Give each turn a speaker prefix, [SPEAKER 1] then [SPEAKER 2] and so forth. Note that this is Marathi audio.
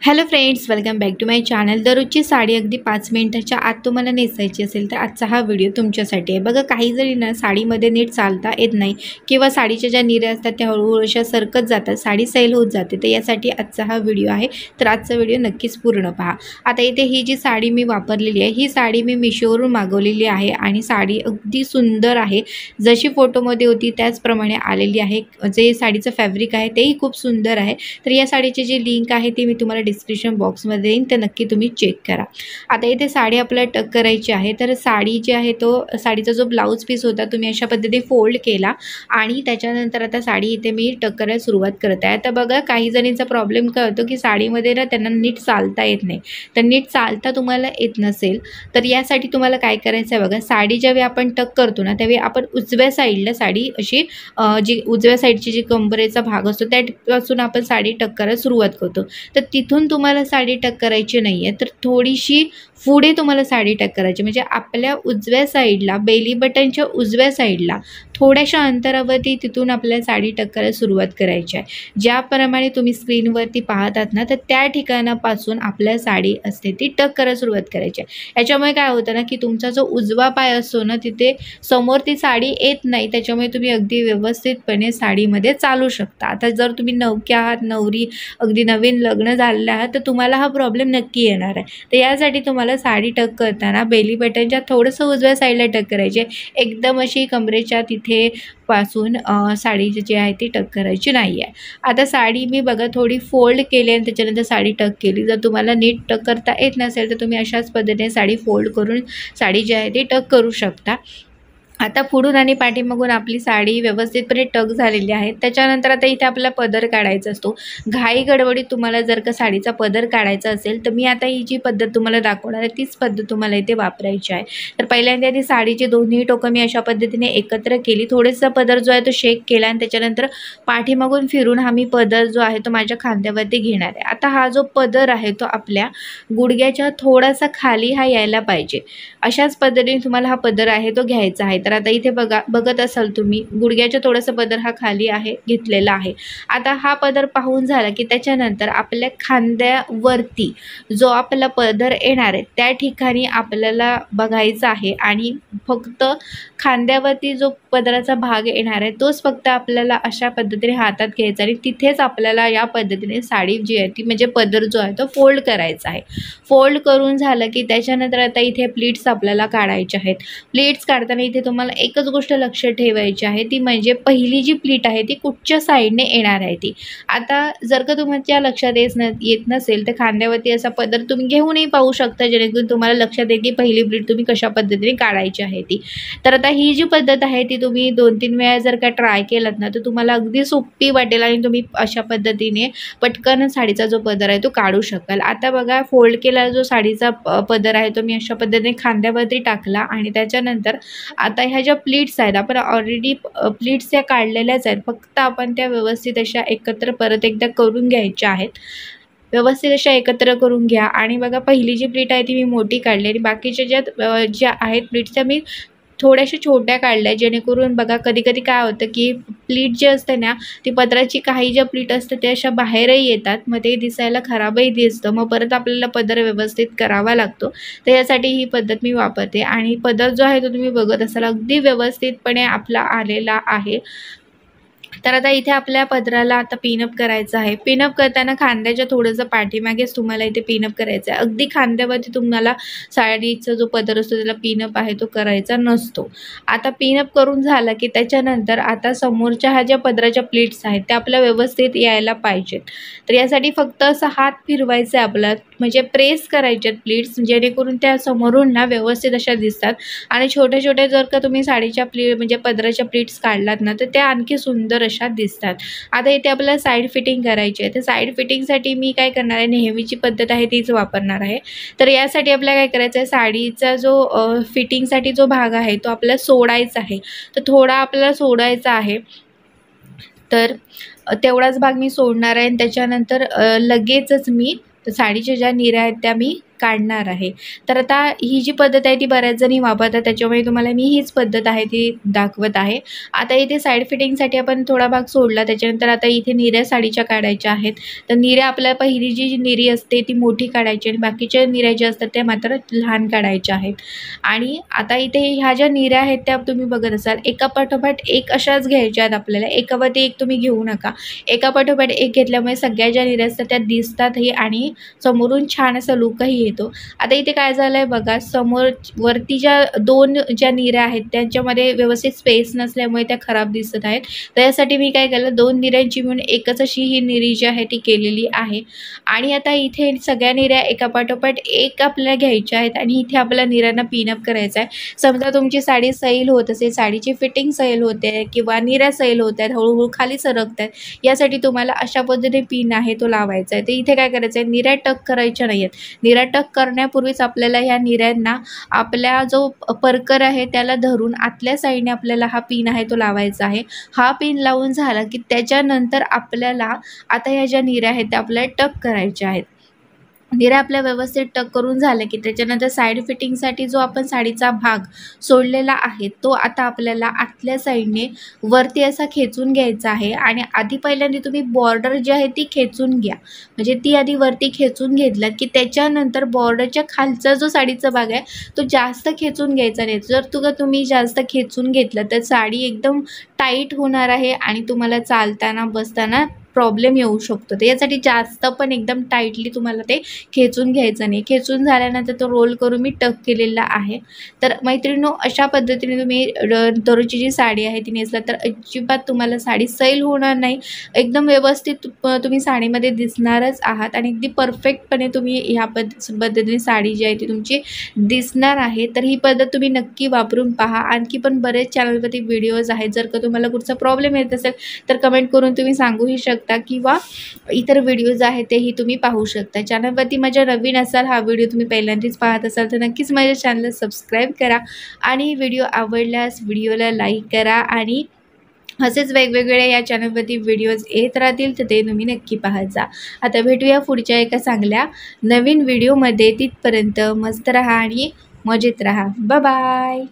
[SPEAKER 1] Hello friends, welcome back to my channel. दररोजची साडी अगदी 5 मिनिटाच्या आत तुम्हाला नेसायची असेल तर आजचा हा व्हिडिओ तुमच्यासाठी आहे। बघा, काही जणींना साडीमध्ये नीट चालता येत नाही किंवा साडीच्या ज्या निऱ्या असतात त्या हळूहळू अशा सरकत जातात, साडी सैल होत जाते। तर यासाठी आजचा हा व्हिडिओ आहे, तर आजचा व्हिडिओ नक्कीच पूर्ण पहा। आता इथे ही जी साडी मी वापरलेली आहे, ही साडी मी मिशोवरून मागवलेली आहे आणि साडी अगदी सुंदर आहे। जशी फोटोमध्ये होती त्याचप्रमाणे आलेली आहे। जे साडीचं फॅब्रिक आहे तेही खूप सुंदर आहे। तर या साडीची जी लिंक आहे ती मी तुम्हाला डिस्क्रिप्शन बॉक्समध्ये देईन, तर नक्की तुम्ही चेक करा। आता इथे साडी आपल्याला टक करायची आहे, तर साडी जी आहे तो साडीचा जो ब्लाउज पीस होता तुम्ही अशा पद्धतीने फोल्ड केला आणि त्याच्यानंतर आता साडी इथे मी टक करायला सुरुवात करत आहे। आता बघा, काही जणींचा प्रॉब्लेम काय होतो की साडीमध्ये ना त्यांना नीट चालता येत नाही। तर नीट चालता तुम्हाला येत नसेल तर यासाठी तुम्हाला काय करायचं आहे बघा, साडी ज्यावेळी आपण टक करतो ना त्यावेळी आपण उजव्या साईडला साडी अशी जी उजव्या साईडची जी कंबरेचा भाग असतो त्यापासून आपण साडी टक करायला सुरुवात करतो। तर तिथून तुम्हाला साडी टक करायची नाही आहे, तर थोडीशी पुढे तुम्हाला साडी टक करायची, म्हणजे आपल्या उजव्या साईडला बेली बटनच्या उजव्या साईडला थोड्याशा अंतरावरती तिथून आपल्याला साडी टक करायला सुरुवात करायची आहे। ज्याप्रमाणे तुम्ही स्क्रीनवरती पाहतात ना, तर त्या ठिकाणापासून आपल्या साडी असते ती टक करायला सुरुवात करायची आहे। याच्यामुळे काय होतं ना की तुमचा जो उजवा पाय असतो ना तिथे समोर ती साडी येत नाही, त्याच्यामुळे तुम्ही अगदी व्यवस्थितपणे साडीमध्ये चालू शकता। आता जर तुम्ही नवख्या आहात, नवरी अगदी नवीन लग्न झालेलं आहात, तर तुम्हाला हा प्रॉब्लेम नक्की येणार आहे। तर यासाठी तुम्हाला साडी टक करताना बेली बटनच्या थोडंसं उजव्या साईडला टक करायचे, एकदम अशी कमरेच्या तिथे पासून साडी जी आहे ती टक करायची नाही आहे। आता साडी मी बघा थोडी फोल्ड केली आणि त्याच्यानंतर साडी टक केली। जर तुम्हाला नीट टक करता येत नसेल तर तुम्ही अशाच पद्धतीने साडी फोल्ड करून साडी जी आहे ती टक करू शकता। आता पुढून आणि पाठीमागून आपली साडी व्यवस्थितपणे टक झालेली आहे। त्याच्यानंतर आता इथे आपला पदर काढायचा असतो। घाई गडबडीत तुम्हाला जर का साडीचा पदर काढायचा असेल तर मी आता ही जी पद्धत तुम्हाला दाखवणार आहे तीच पद्धत तुम्हाला इथे वापरायची आहे। तर पहिल्यांदा ती साडीची दोन्ही टोकं मी अशा पद्धतीने एकत्र केली, थोडासा पदर जो आहे तो शेक केला आणि त्याच्यानंतर पाठीमागून फिरून हा मी पदर जो आहे तो माझ्या खांद्यावरती घेणार आहे। आता हा जो पदर आहे तो आपल्या गुडघ्याच्या थोडासा खाली हा यायला पाहिजे, अशाच पद्धतीने तुम्हाला हा पदर आहे तो घ्यायचा आहे। तर आता इथे बघत असाल तुम्ही गुडघ्याच्या थोडासा पदर हा खाली आहे घेतलेला आहे। आता हा पदर पाहून झाला की त्याच्यानंतर आपल्या खांद्यावरती जो आपला पदर येणार आहे त्या ठिकाणी आपल्याला बघायचा आहे आणि फक्त खांद्यावरती जो पदराचा भाग येणार आहे तोच फक्त आपल्याला अशा पद्धतीने हातात घ्यायचा आणि तिथेच आपल्याला या पद्धतीने साडी जी आहे ती म्हणजे पदर जो आहे तो फोल्ड करायचा आहे। फोल्ड करून झालं की त्याच्यानंतर आता इथे प्लीट्स आपल्याला काढायचे आहेत। प्लीट्स काढताना इथे तुम्हाला एकच गोष्ट लक्षात ठेवायची आहे, ती म्हणजे पहिली जी प्लीट आहे ती कुठच्या साईडने येणार आहे ती। आता जर का तुमच्या लक्षात येत नसेल तर खांद्यावरती असा पदर तुम्ही घेऊनही पाहू शकता, जेणेकरून तुम्हाला लक्षात येईल की पहिली प्लीट तुम्ही कशा पद्धतीने काढायची आहे ती। तर आता ही जी पद्धत आहे ती तुम्ही 2-3 वेळा जर का ट्राय केलात ना तर तुम्हाला अगदी सोपी वाटेल आणि तुम्ही अशा पद्धतीने पटकन साडीचा जो पदर आहे तो काढू शकाल। आता बघा, फोल्ड केलेला जो साडीचा पदर आहे तो मी अशा पद्धतीने खांद्यावरती टाकला आणि त्याच्यानंतर आता ह्या ज्या प्लीट्स आहेत आपण ऑलरेडी प्लीट्स त्या काढलेल्याच आहेत, फक्त आपण त्या व्यवस्थित अशा एकत्र परत एकदा करून घ्यायच्या आहेत। व्यवस्थित अशा एकत्र करून घ्या आणि बघा पहिली जी प्लीट आहे ती मी मोठी काढली आणि बाकीच्या ज्या आहेत प्लीट्स त्या मी थोड्याशा छोट्या काढल्या, जेणेकरून बघा कधी कधी काय होतं की प्लीट जे असते ना ती पदराची काही ज्या प्लीट असतात त्या अशा बाहेरही येतात, मग ते दिसायला खराबही दिसतं, मग परत आपल्याला पदर व्यवस्थित करावा लागतो। तर यासाठी ही पद्धत मी वापरते आणि पदर जो आहे तो तुम्ही बघत असाल अगदी व्यवस्थितपणे आपला आलेला आहे। तर आता इथे आपल्या पदराला आता पिनअप करायचं आहे। पिनअप करताना खांद्याच्या थोडंसं पाठीमागेच तुम्हाला इथे पिनअप करायचं आहे, अगदी खांद्यावरती तुम्हाला साडीचा जो पदर असतो त्याला पिनअप आहे तो करायचा नसतो। आता पिनअप करून झाला की त्याच्यानंतर आता समोरच्या ह्या ज्या पदराच्या प्लीट्स आहेत त्या आपल्या व्यवस्थित यायला पाहिजेत। तर यासाठी फक्त असा हात फिरवायचा आहे आपला, म्हणजे प्रेस करायचे आहेत प्लीट्स, जेणेकरून त्या समोरून ना व्यवस्थित अशा दिसतात आणि छोट्या छोट्या जर का तुम्ही साडीच्या म्हणजे पदराच्या प्लीट्स काढलात ना तर त्या आणखी सुंदर अशा दिसतात। आता इथे आपल्याला साईड फिटिंग करायची आहे, तर साईड फिटिंगसाठी मी काय करणार आहे, नेहमीची पद्धत आहे तीच वापरणार आहे। तर यासाठी आपल्याला काय करायचं आहे, साडीचा जो फिटिंगसाठी जो भाग आहे तो आपल्याला सोडायचा आहे, तर थोडा आपल्याला सोडायचा आहे। तर तेवढाच भाग मी सोडणार आहे आणि त्याच्यानंतर लगेचच मी साडीच्या ज्या निऱ्या आहेत त्या मी काढणार आहे। तर आता ही जी पद्धत आहे ती बऱ्याच जणी वापरतात, त्याच्यामुळे तुम्हाला मी हीच पद्धत आहे ती दाखवत आहे। आता इथे साईड फिटिंगसाठी आपण थोडा भाग सोडला, त्याच्यानंतर आता इथे निऱ्या साडीच्या काढायच्या आहेत। तर निऱ्या आपल्याला पहिली जी निरी असते ती मोठी काढायची आणि बाकीच्या निऱ्या ज्या असतात त्या मात्र लहान काढायच्या आहेत। आणि आता इथे ह्या ज्या निऱ्या आहेत त्या तुम्ही बघत असाल एका पाठोपाठ एक अशाच घ्यायच्या आहेत आपल्याला, एकावरती एक तुम्ही घेऊ नका। एका पाठोपाठ एक घेतल्यामुळे सगळ्या ज्या निऱ्या असतात त्या दिसतातही आणि समोरून छान असा लुकही येतो। आता इथे काय झालंय बघा, समोर वरती ज्या दोन ज्या निऱ्या आहेत त्यांच्यामध्ये व्यवस्थित स्पेस नसल्यामुळे त्या खराब दिसत आहेत। त्यासाठी मी काय केलं, दोन निऱ्यांची मिळून एकच अशी ही निरी जी आहे ती केलेली आहे। आणि आता इथे सगळ्या निऱ्या एका पाठोपाठ एक आपल्याला घ्यायच्या आहेत आणि इथे आपल्याला निऱ्यांना पिनअप करायचं आहे। समजा तुमची साडी सैल होत असेल, साडीची फिटिंग सैल होते किंवा निऱ्या सैल होत आहेत, हळूहळू खाली सरकत आहेत, यासाठी तुम्हाला अशा पद्धतीने पिन आहे तो लावायचा आहे। तर इथे काय करायचं आहे, निऱ्या टक करायच्या नाही आहेत। निऱ्या टक करण्यापूर्वीच आपल्याला ह्या निऱ्यांना आपल्या जो परकर आहे त्याला धरून आतल्या साईडने आपल्याला हा पिन आहे तो लावायचा आहे। हा पिन लावून झाला की त्याच्यानंतर आपल्याला आता ह्या ज्या निऱ्या आहेत त्या आपल्याला टक करायच्या आहेत। निऱ्या आपल्या व्यवस्थित टक करून झालं की त्याच्यानंतर साईड फिटिंगसाठी जो आपण साडीचा भाग सोडलेला आहे तो आता आपल्याला आतल्या साईडने वरती असा खेचून घ्यायचा आहे। आणि आधी पहिल्यांदा तुम्ही बॉर्डर जी आहे ती खेचून घ्या, म्हणजे ती आधी वरती खेचून घेतलात की त्याच्यानंतर बॉर्डरच्या खालचा जो साडीचा भाग आहे तो जास्त खेचून घ्यायचा नाही। जर तुम्ही जास्त खेचून घेतलं तर साडी एकदम टाईट होणार आहे आणि तुम्हाला चालताना बसताना प्रॉब्लेम येऊ शकतो। तर यासाठी जास्त पण एकदम टाईटली तुम्हाला ते खेचून घ्यायचं नाही। खेचून झाल्यानंतर तो रोल करून मी टक केलेला आहे। तर मैत्रिणींनो, अशा पद्धतीने तुम्ही दररोजची जी साडी आहे ती नेसला तर अजिबात तुम्हाला साडी सैल होणार नाही, एकदम व्यवस्थित तुम्ही साडीमध्ये दिसणारच आहात आणि अगदी परफेक्टपणे तुम्ही ह्या पद्धतीने साडी जी आहे ती तुमची दिसणार आहे। तर ही पद्धत तुम्ही नक्की वापरून पहा। आणखी पण बरेच चॅनलवरती व्हिडिओज आहेत, जर का तुम्हाला कुठचा प्रॉब्लेम येत असेल तर कमेंट करून तुम्ही सांगूही शकता किंवा इतर व्हिडिओज आहेत तेही तुम्ही पाहू शकता। चॅनलवरती माझ्या नवीन असाल, हा व्हिडिओ तुम्ही पहिल्यांदाच पाहत असाल तर नक्कीच माझ्या चॅनलला सबस्क्राईब करा आणि व्हिडिओ आवडल्यास व्हिडिओला लाईक करा आणि असेच वेगवेगळे या चॅनलवरती व्हिडिओज येत राहतील तर ते तुम्ही नक्की पाहत जा। आता भेटूया पुढच्या एका चांगल्या नवीन व्हिडिओमध्ये, तिथपर्यंत मस्त राहा आणि मजेत राहा। Bye bye.